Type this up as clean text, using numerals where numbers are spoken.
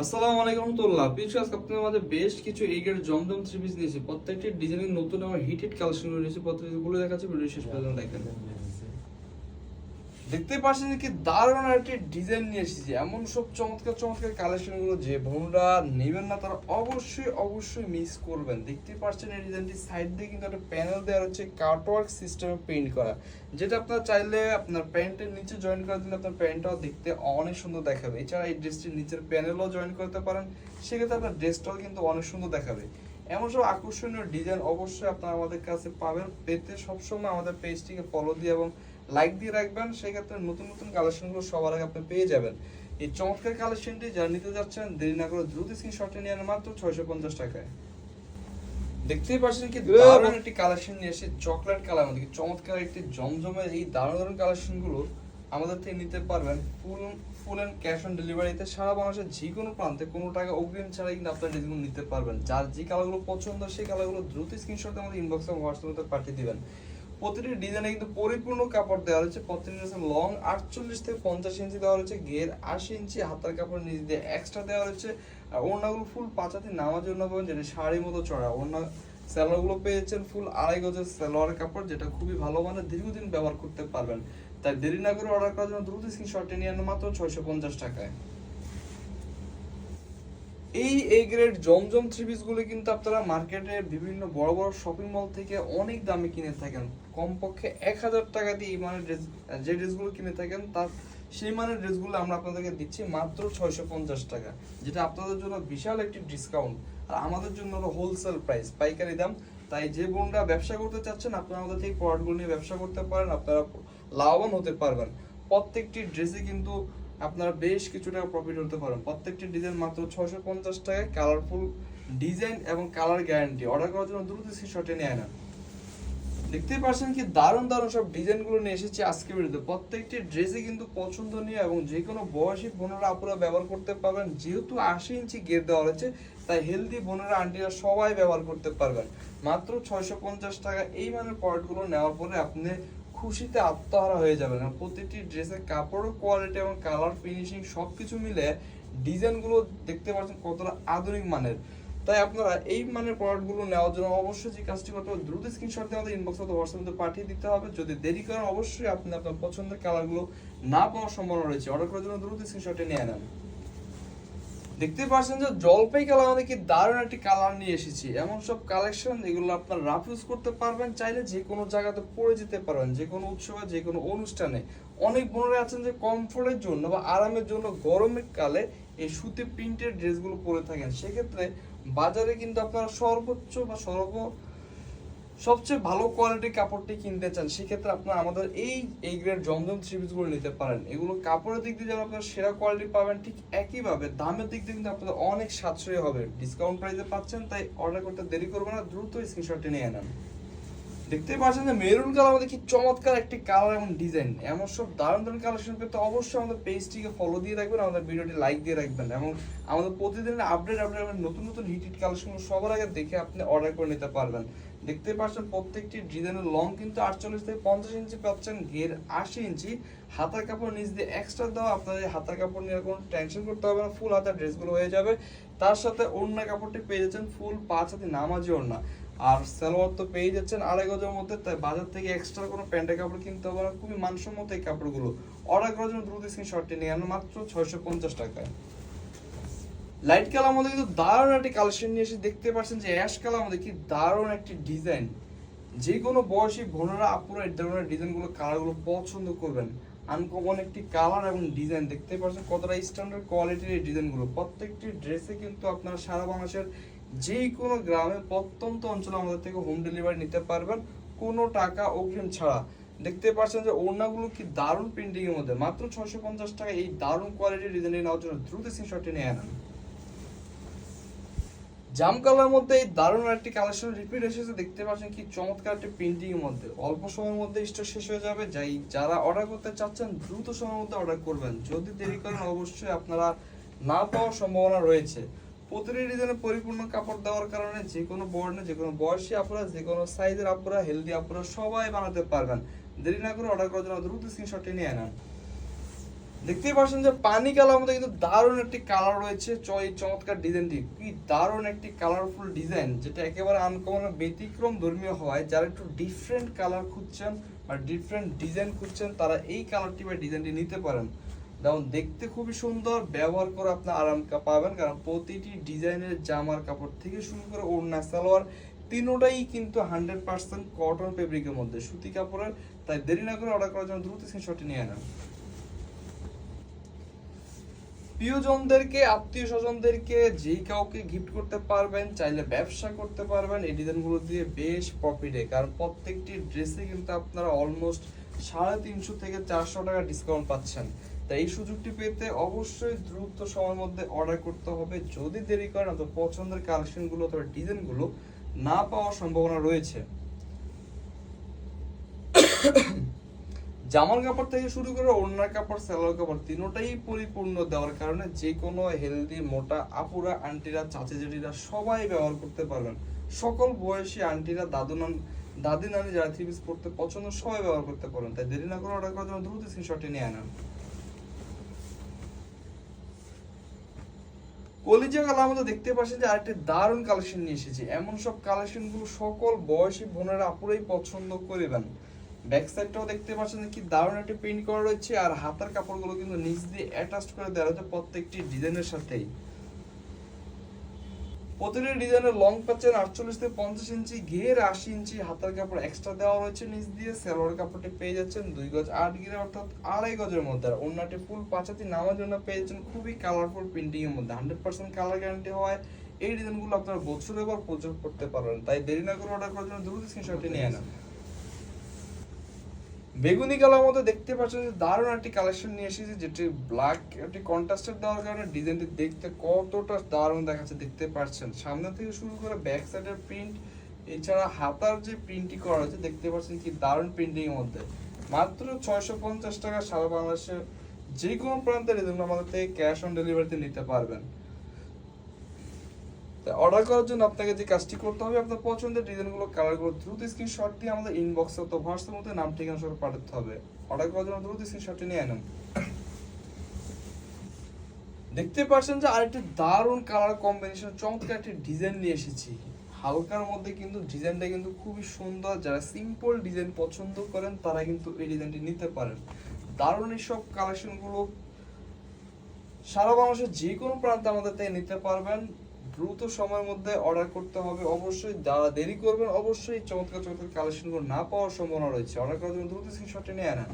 আসসালামু আলাইকুম রহমতুল্লাহ। পিছাস আপনাদের মাঝে বেশ কিছু এগের জমজম থ্রি পিস নিয়েছি। প্রত্যেকটি ডিজাইনিং নতুন এবং হিটেড কালেকশন নিয়েছি। প্রত্যেকগুলো দেখাচ্ছি, ভিডিও শেষ পর্যন্ত দেখেন। দেখতে পাচ্ছেন কি দারুণ একটা ডিজাইন নিয়ে এসেছি। এমন সব চমৎকার চমৎকার কালেকশন গুলো যে বন্ধুরা নেবেন না তারা অবশ্যই মিস করবেন। দেখতে পাচ্ছেন এই ডিজাইনটি সাইড দিয়ে কিন্তু একটা প্যানেল দেওয়া হচ্ছে কাটওয়ার্ক সিস্টেমে পেইন্ট করা, যেটা আপনারা চাইলে আপনার প্যান্টের নিচে জয়েন করে দিলে আপনার প্যান্টটাও দেখতে অনেক সুন্দর দেখাবে। এছাড়া এই ড্রেসটির নিচের প্যানেলও জয়েন করতে পারেন, সেক্ষেত্রে আপনার ড্রেসটাও কিন্তু অনেক সুন্দর দেখাবে। এমন সব আকর্ষণীয় ডিজাইন অবশ্যই আপনারা আমাদের কাছে পাবেন। পেতে সবসময় আমাদের পেজটিকে ফলো দিয়ে এবং লাইক দিয়ে রাখবেন, সেক্ষেত্রে নতুন নতুন কালেকশনগুলো সবার আগে আপনি পেয়ে যাবেন। এই চমৎকার কালেকশনটি যারা নিতে যাচ্ছেন দেরি না করে দ্রুত স্ক্রিনশটে নিয়ে নেন মাত্র 650 টাকায়। দেখতেই পাচ্ছেন কি দারুণ একটি কালেকশন নিয়ে এসে চকলেট কালার মধ্যে চমৎকার একটি জমজমের এই দারুণ কালেকশনগুলো আমাদের থেকে নিতে পারবেন ফুল এন্ড ক্যাশ অন ডেলিভারিতে। সারা বাংলাদেশের যে কোনো প্রান্তে কোনো টাকা অগ্রিম ছাড়াই কিন্তু আপনারা ডিজাইনগুলো নিতে পারবেন। যার যে কালারগুলো পছন্দ সেই কালারগুলো দ্রুত স্ক্রিনশটে আমাদের ইনবক্সে হোয়াটসঅ্যাপে পাঠিয়ে দিবেন। প্রতিটি ডিজাইনে কিন্তু পরিপূর্ণ কাপড় দেওয়া হয়েছে। প্রতিটি লং 48 থেকে 50 ইঞ্চি দেওয়া হয়েছে, ঘের 80 ইঞ্চি, হাতার কাপড় নিচ দিয়ে এক্সট্রা দেওয়া হয়েছে। আর ওড়নাগুলো ফুল পাঁচাতি নামাজের ওড়না পাবেন, যেটা শাড়ির মতো চড়া ওড়না। সালোয়ারগুলো পেয়েছেন ফুল 2.5 গজের সালোয়ার কাপড়, যেটা খুবই ভালো মানের, দীর্ঘদিন ব্যবহার করতে পারবেন। তাই দেরি না করে অর্ডার করার জন্য দ্রুত স্ক্রিনশটে নিয়ে আনুন মাত্র 650 টাকায়। এই A grade Zamzam three piece গুলো কিন্তু আপনারা মার্কেটে বিভিন্ন বড় বড় শপিং মল থেকে অনেক দামে কিনে থাকেন। কমপক্ষে 1000 টাকা দিয়ে এই মানের ড্রেস, যে ড্রেসগুলো কিনে থাকেন তার সেই মানের ড্রেসগুলো আমরা আপনাদেরকে দিচ্ছি মাত্র 650 টাকা, যেটা আপনাদের জন্য বিশাল একটি ডিসকাউন্ট। আর আমাদের জন্য হলো হোলসেল প্রাইস, পাইকারি দাম। তাই যে বোনরা ব্যবসা করতে চাচ্ছেন আপনারা আমাদের থেকে প্রোডাক্টগুলো নিয়ে ব্যবসা করতে পারেন, আপনারা লাভবান হতে পারবেন। প্রত্যেকটি ড্রেসে কিন্তু আপনারা বেশ কিছু টাকা প্রফিট হতে পারেন। প্রত্যেকটি ডিজাইন মাত্র 650 টাকায়, কালারফুল ডিজাইন এবং কালার গ্যারান্টি। অর্ডার করার জন্য দ্রুত স্ক্রিনশটে নিয়ে নেন। দেখতেই পাচ্ছেন কি দারুণ সব ডিজাইনগুলো নিয়ে এসেছি আজকে ভিডিওতে। প্রত্যেকটি ড্রেসই কিন্তু পছন্দনীয় এবং যে কোনো বয়সী বোনেরা আপুরা ব্যবহার করতে পারবেন। যেহেতু 80 ইঞ্চি গের দেওয়া হয়েছে, তাই হেলদি বোনেরা আন্টিরা সবাই ব্যবহার করতে পারবেন। মাত্র 650 টাকা এই মানের প্রোডাক্টগুলো নেওয়ার পরে আপনি খুশিতে আত্মহারা হয়ে যাবেন। প্রতিটি ড্রেসের কাপড় কোয়ালিটি এবং কালার ফিনিশিং সবকিছু মিলে ডিজাইনগুলো দেখতে পাচ্ছেন কতটা আধুনিক মানের। তাই আপনারা এই মানের প্রোডাক্টগুলো নেওয়ার জন্য অবশ্যই যে কাজটি করতে হবে, দ্রুত স্ক্রিনশট দিয়ে আমাদের ইনবক্স অথবা হোয়াটসঅ্যাপে পাঠিয়ে দিতে হবে। যদি দেরি করেন অবশ্যই আপনি আপনার পছন্দের কালারগুলো না পাওয়ার সম্ভাবনা রয়েছে। অর্ডার করার জন্য দ্রুত স্ক্রিনশটে নিয়ে নেন। দেখতে পাচ্ছেন যে জলপাই কালার আমাদের কি দারুণ একটি কালার নিয়ে এসেছি। এমন সব কালেকশন এগুলো আপনার রাফ ইউজ করতে পারবেন, চাইলে যে কোনো জায়গাতে পরে যেতে পারবেন, যে কোনো উৎসবে যে কোনো অনুষ্ঠানে। অনেক বোনেরা আছেন যে কমফোর্টের জন্য বা আরামের জন্য গরমের কালে এই সুতি প্রিন্টের ড্রেসগুলো পরে থাকেন। সেক্ষেত্রে বাজারে কিন্তু আপনারা সর্বোচ্চ বা সবচেয়ে ভালো কোয়ালিটির কাপড়টি কিনতে চান, সেক্ষেত্রে আপনারা আমাদের এই গ্রেড জমজম থ্রি পিসগুলো নিতে পারেন। এগুলো কাপড়ের দিক দিয়ে যেমন আপনারা সেরা কোয়ালিটি পাবেন, ঠিক একইভাবে দামের দিক দিয়ে কিন্তু আপনাদের অনেক সাশ্রয়ী হবে। ডিসকাউন্ট প্রাইসে পাচ্ছেন, তাই অর্ডার করতে দেরি করবেন না, দ্রুত স্ক্রিনশটটি নিয়ে নেন। দেখতেই পাচ্ছেন যে মেরুন কালার আমাদের কি চমৎকার একটি কালার এবং ডিজাইন। এমন সব দারুণ কালেকশন পেতে অবশ্যই আমাদের পেজটিকে ফলো দিয়ে রাখবেন, আমাদের ভিডিওটি লাইক দিয়ে রাখবেন এবং আমাদের প্রতিদিনের আপডেট নতুন নতুন হিট কালেকশন সবার আগে দেখে আপনি অর্ডার করে নিতে পারবেন। দেখতে পাচ্ছেন প্রত্যেকটি ডিজাইনের লং কিন্তু 48 থেকে 50 ইঞ্চি পাচ্ছেন, ঘের 80 ইঞ্চি, হাতার কাপড় নিচ দিয়ে এক্সট্রা দেওয়া। আপনাদের হাতার কাপড় নিয়ে কোনো টেনশন করতে হবে না, ফুল হাতার ড্রেসগুলো হয়ে যাবে। তার সাথে ওড়না কাপড়টি পেয়ে যাচ্ছেন ফুল 5 হাতি নামাজি ওড়না। আর সালোয়ার তো পেয়ে যাচ্ছেন 2.5 গজের মধ্যে, তাই বাজার থেকে এক্সট্রা কোনো প্যান্টের কাপড় কিনতে হবে না। খুবই মানসম্মত এই কাপড়গুলো। অর্ডার করার জন্য দ্রুত স্ক্রিনশটটি নিয়ে আনুন মাত্র 650 টাকায়। লাইট কালার মধ্যে কিন্তু দারুণ একটি কালেকশন নিয়ে এসে দেখতে পাচ্ছেন যে অ্যাশ কালার মধ্যে কি দারুণ একটি ডিজাইন। যে কোনো বয়সী বোনেরা আপুরা এই ধরনের ডিজাইনগুলো কালারগুলো পছন্দ করবেন। আনকমন একটি কালার এবং ডিজাইন। দেখতে পাচ্ছেন কতটা স্ট্যান্ডার্ড কোয়ালিটির এই ডিজাইনগুলো। প্রত্যেকটি ড্রেসে কিন্তু আপনারা সারা বাংলাদেশের যে কোনো গ্রামে প্রত্যন্ত অঞ্চলে আমাদের থেকে হোম ডেলিভারি নিতে পারবেন কোনো টাকা অগ্রিম ছাড়া। দেখতে পাচ্ছেন যে ওড়নাগুলো কি দারুণ প্রিন্টিং এর মধ্যে। মাত্র 650 টাকা এই দারুণ কোয়ালিটির ডিজাইন নেওয়ার জন্য দ্রুত স্ক্রিনশটটি নিয়ে আনুন। জাম কালার মধ্যে এই দারুণ একটি কালেকশন রিপিট এসেছে। দেখতে পাচ্ছেন কি চমৎকার একটি প্রিন্টিং এর মধ্যে। অল্প সময়ের মধ্যে স্টক শেষ হয়ে যাবে। যারা অর্ডার করতে চাচ্ছেন দ্রুত সময়ের মধ্যে অর্ডার করবেন। যদি দেরি করেন অবশ্যই আপনারা না পাওয়ার সম্ভাবনা রয়েছে। প্রতিটি ডিজাইনে পরিপূর্ণ কাপড় দেওয়ার কারণে যে কোনো বর্ণে, যে কোনো বয়সী আপুরা, যে কোনো সাইজের আপুরা, হেলদি আপুরা সবাই বানাতে পারবেন। দেরি না করে অর্ডার করার জন্য দ্রুত স্ক্রিনশটটি নিয়ে নেন। দেখতেই পাচ্ছেন যে পানি কালার মধ্যে কিন্তু দারুণ একটি কালার রয়েছে। এই চমৎকার ডিজাইনটি কি দারুণ একটি কালারফুল ডিজাইন, যেটা একেবারে আনকমন ব্যতিক্রম ধর্মীয় হওয়ায় যারা একটু ডিফারেন্ট কালার খুঁজছেন বা ডিফারেন্ট ডিজাইন খুঁজছেন তারা এই কালারটি বা ডিজাইনটি নিতে পারেন। যেমন দেখতে খুবই সুন্দর, ব্যবহার করে আপনার আরাম পাবেন, কারণ প্রতিটি ডিজাইনের জামার কাপড় থেকে শুরু করে ওড়না সালোয়ার তিনোটাই কিন্তু 100% কটন ফেব্রিকের মধ্যে, সুতি কাপড়ের। তাই দেরি না করে অর্ডার করার জন্য দ্রুত স্ক্রিনশটটি নিয়ে নেন। প্রিয়জনদেরকে, আত্মীয় স্বজনদেরকে, যেই কাউকে গিফট করতে পারবেন, চাইলে ব্যবসা করতে পারবেন এই ডিজাইনগুলো দিয়ে বেশ প্রফিটে, কারণ প্রত্যেকটি ড্রেসে কিন্তু আপনারা অলমোস্ট 350 থেকে 400 টাকা ডিসকাউন্ট পাচ্ছেন। তাই এই সুযোগটি পেতে অবশ্যই দ্রুত সময়ের মধ্যে অর্ডার করতে হবে। যদি দেরি করেন তো পছন্দের কালেকশনগুলো অথবা ডিজাইনগুলো না পাওয়ার সম্ভাবনা রয়েছে। জামার কাপড় থেকে শুরু করে ওড়নার কাপড়, সালোয়ার কাপড় তিনোটাই পরিপূর্ণ দেওয়ার কারণে যে কোনো হেলদি মোটা আপুরা, আন্টিরা, চাচা জেঠিরা সবাই ব্যবহার করতে পারবেন। সকল বয়সী আন্টিরা, দাদি নানি যারা থ্রি পিস পড়তে পছন্দ সবাই ব্যবহার করতে পারেন। তাই দেরি না করে অর্ডার করার জন্য দ্রুত স্ক্রিনশটটি নিয়ে নেন। কলিজা কালার মধ্যে দেখতে পাচ্ছেন যে আরেকটি দারুণ কালেকশন নিয়ে এসেছি। এমন সব কালেকশন গুলো সকল বয়সী বোনেরা আপুরাই পছন্দ করবেন। ব্যাক সাইডটাও দেখতে পাচ্ছেন কি দারুণ একটা প্রিন্ট করা রয়েছে, আর হাতার কাপড়গুলো কিন্তু নিচ দিয়ে অ্যাটাচ করে দেওয়া হয়েছে প্রত্যেকটি ডিজাইনের সাথেই। প্রতিটি ডিজাইনের লং পাচ্ছেন 48 থেকে 50 ইঞ্চি, ঘের 80 ইঞ্চি হাতার কাপড় এক্সট্রা দেওয়া রয়েছে নিচ দিয়ে। সালোয়ার কাপড়টি পেয়ে যাচ্ছেন 2 গজ 8 ঘের অর্থাৎ 2.5 গজের মধ্যে। আর ওড়নাটি ফুল পাঁচাতি নামার জন্য পেয়ে যাচ্ছেন খুবই কালারফুল প্রিন্টিং এর মধ্যে। 100% কালার গ্যারান্টি হওয়ায় এই ডিজাইনগুলো আপনারা বছরের পর প্রযোগ করতে পারবেন। তাই দেরি না করে অর্ডার করার জন্য দ্রুত স্ক্রিনশটটি নিয়ে নেন। বেগুনি কালার মধ্যে দেখতে পাচ্ছেন যে দারুণ একটি কালেকশন নিয়ে এসেছি, যেটি ব্ল্যাক একটি কন্ট্রাস্টেড দেওয়ার কারণে ডিজাইনটি দেখতে কতটা দারুণ দেখাচ্ছে দেখতে পাচ্ছেন। সামনে থেকে শুরু করে ব্যাক সাইডের প্রিন্ট, এছাড়া হাতার যে প্রিন্টটি করা হয়েছে দেখতে পাচ্ছেন কি দারুণ প্রিন্টিং এর মধ্যে। মাত্র 650 টাকা সারা বাংলাদেশের যে কোনো প্রান্তের ডিজাইন আমাদের থেকে ক্যাশ অন ডেলিভারিতে নিতে পারবেন। অর্ডার করার জন্য আপনাকে যে কাজটি করতে হবে, আপনার পছন্দের ডিজাইনগুলো, কালারগুলো দ্রুত স্ক্রিনশট দিয়ে আমাদের ইনবক্সে অথবা হোয়াটসঅ্যাপের মধ্যে নাম ঠিকানা সহ পাঠাতে হবে। অর্ডার করার জন্য দ্রুত স্ক্রিনশটটি নিয়ে নেন। দেখতে পাচ্ছেন যে আরেকটি দারুণ কালার কম্বিনেশন চমৎকার একটি ডিজাইন নিয়ে এসেছি। হালকার মধ্যে কিন্তু ডিজাইনটা কিন্তু খুবই সুন্দর। যারা সিম্পল ডিজাইন পছন্দ করেন তারা কিন্তু এই ডিজাইনটি নিতে পারেন। দারুণ এইসব কালেকশনগুলো সারা বাংলাদেশের যে কোনো প্রান্তে আমাদের থেকে নিতে পারবেন। দ্রুত সময়ের মধ্যে অর্ডার করতে হবে অবশ্যই। যারা দেরি করবেন অবশ্যই চমৎকার চমৎকার কালেকশনগুলো না পাওয়ার সম্ভাবনা রয়েছে। অর্ডার করার জন্য দ্রুত স্ক্রিনশটটি নিয়ে নেন।